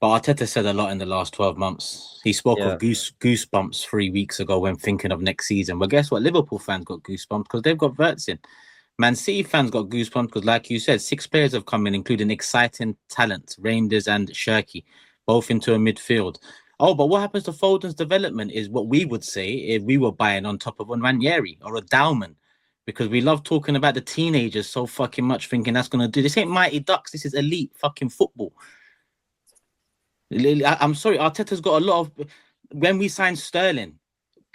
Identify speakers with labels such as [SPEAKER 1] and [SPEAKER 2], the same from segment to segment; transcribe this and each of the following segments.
[SPEAKER 1] But Arteta said a lot in the last 12 months. He spoke of goosebumps 3 weeks ago when thinking of next season. But guess what? Liverpool fans got goosebumps because they've got Verts in. Man City fans got goosebumps because, like you said, 6 players have come in, including exciting talent, Reinders and Shirky, both into a midfield. Oh, but what happens to Foden's development is what we would say if we were buying on top of a Ranieri or a Dowman, because we love talking about the teenagers so fucking much, thinking that's going to do. This ain't Mighty Ducks. This is elite fucking football. I'm sorry, Arteta's got a lot of... When we signed Sterling,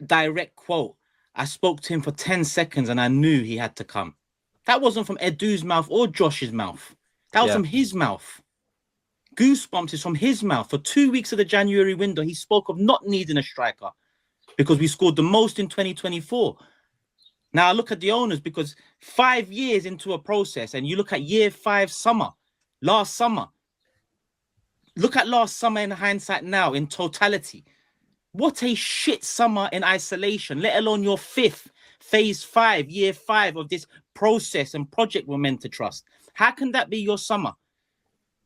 [SPEAKER 1] direct quote, I spoke to him for 10 seconds and I knew he had to come. That wasn't from Edu's mouth or Josh's mouth. That was from his mouth. Goosebumps is from his mouth. For 2 weeks of the January window, he spoke of not needing a striker because we scored the most in 2024. Now, I look at the owners, because 5 years into a process, and you look at year 5 summer, last summer. Look at last summer in hindsight now, in totality. What a shit summer in isolation, let alone your phase 5, year 5 of this process and project we're meant to trust. How can that be your summer?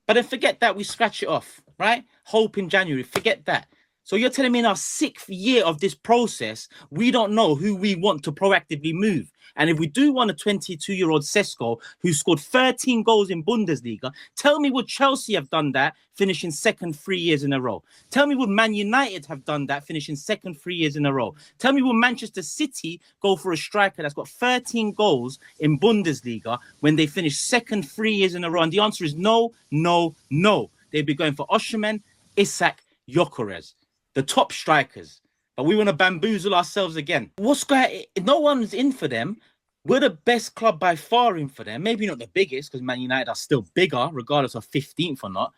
[SPEAKER 1] But then forget that, we scratch it off, right? Hope in January, forget that. So you're telling me in our 6th year of this process, we don't know who we want to proactively move. And if we do want a 22-year-old Sesko who scored 13 goals in Bundesliga, tell me would Chelsea have done that, finishing second 3 years in a row? Tell me would Man United have done that, finishing second 3 years in a row? Tell me would Manchester City go for a striker that's got 13 goals in Bundesliga when they finish second 3 years in a row? And the answer is no, no, no. They'd be going for Osimhen, Isak, Gyökeres, the top strikers. But we want to bamboozle ourselves again. What's going? No one's in for them. We're the best club by far in for them. Maybe not the biggest, because Man United are still bigger, regardless of 15th or not.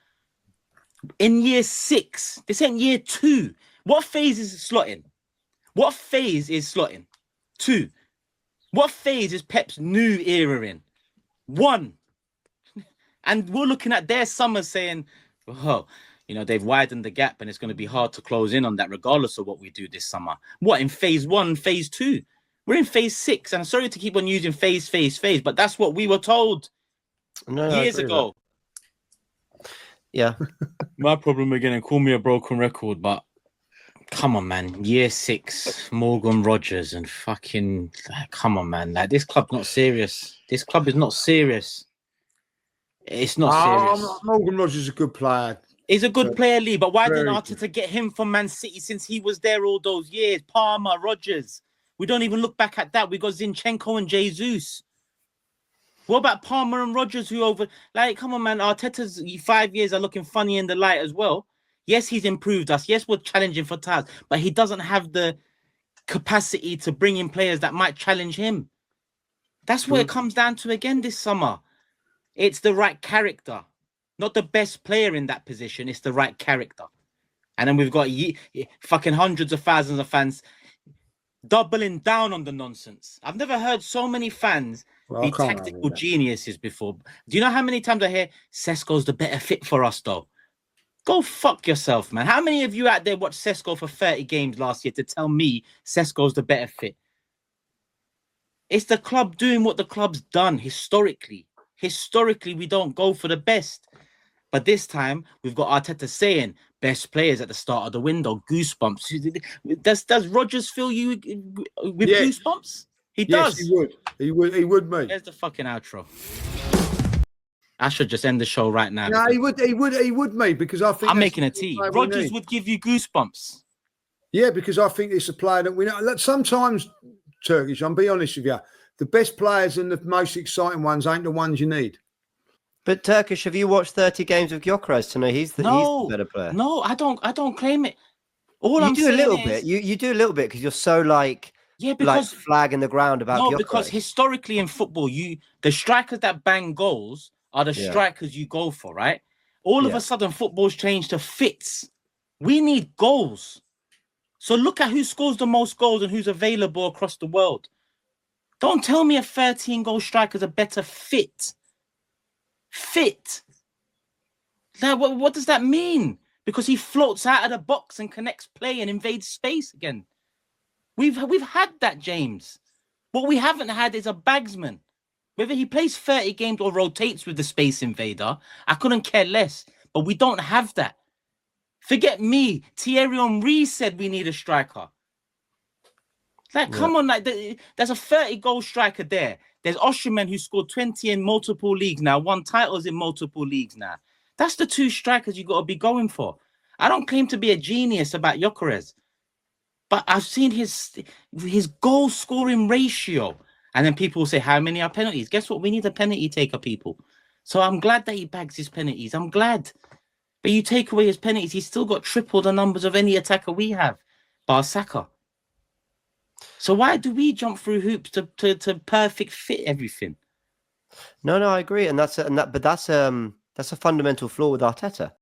[SPEAKER 1] In year 6, this ain't year 2. What phase is slotting? What phase is slotting? 2. What phase is Pep's new era in? 1. And we're looking at their summer saying, oh, you know, they've widened the gap and it's going to be hard to close in on that regardless of what we do this summer. What, in phase 1, phase 2? We're in phase 6. And I'm sorry to keep on using phase, but that's what we were told years ago.
[SPEAKER 2] Yeah.
[SPEAKER 1] My problem again, and call me a broken record, but come on, man. Year 6, Morgan Rogers and fucking... Come on, man. Like, this club's not serious. This club is not serious. It's not serious.
[SPEAKER 3] Morgan Rogers is a good player.
[SPEAKER 1] He's a good player, Lee, but why didn't Arteta get him from Man City since he was there all those years? Palmer, Rogers. We don't even look back at that. We got Zinchenko and Jesus. What about Palmer and Rogers who over... Like, come on, man. Arteta's 5 years are looking funny in the light as well. Yes, he's improved us. Yes, we're challenging for titles, but he doesn't have the capacity to bring in players that might challenge him. That's what it comes down to again this summer. It's the right character. Not the best player in that position. It's the right character. And then we've got fucking hundreds of thousands of fans doubling down on the nonsense. I've never heard so many fans be tactical geniuses before. Do you know how many times I hear Sesko's the better fit for us, though? Go fuck yourself, man. How many of you out there watched Sesko for 30 games last year to tell me Sesko's the better fit? It's the club doing what the club's done historically. Historically, we don't go for the best. But this time, we've got Arteta saying best players at the start of the window. Goosebumps. Does Rodgers fill you with goosebumps? He does.
[SPEAKER 3] Yes, he would. He would, mate.
[SPEAKER 1] There's the fucking outro. I should just end the show right now.
[SPEAKER 3] No, he would, mate, because I think...
[SPEAKER 1] I'm making a tea. Rodgers would give you goosebumps.
[SPEAKER 3] Yeah, because I think it's a player that we know. Sometimes, Turkish, I'll be honest with you, the best players and the most exciting ones ain't the ones you need.
[SPEAKER 2] But Turkish, have you watched 30 games of Gyökeres to know he's the better player?
[SPEAKER 1] No, I don't claim it.
[SPEAKER 2] You do a little bit. You do a little bit because you're so because flag in the ground about Gyökeres.
[SPEAKER 1] Because historically in football, the strikers that bang goals are the strikers you go for, right? All of a sudden, football's changed to fits. We need goals. So look at who scores the most goals and who's available across the world. Don't tell me a 13-goal striker is a better fit. Fit. Now, what does that mean? Because he floats out of the box and connects play and invades space again. We've had that, James. What we haven't had is a bagsman. Whether he plays 30 games or rotates with the space invader, I couldn't care less. But we don't have that. Forget me. Thierry Henry said we need a striker. Like, come on, like there's a 30-goal striker there. There's Osimhen who scored 20 in multiple leagues now, won titles in multiple leagues now. That's the 2 strikers you got to be going for. I don't claim to be a genius about Gyökeres, but I've seen his goal scoring ratio. And then people will say, how many are penalties? Guess what? We need a penalty taker, people. So I'm glad that he bags his penalties. I'm glad. But you take away his penalties, he's still got triple the numbers of any attacker we have, bar Saka. So why do we jump through hoops to perfect fit everything?
[SPEAKER 2] No, I agree, and that's a fundamental flaw with Arteta.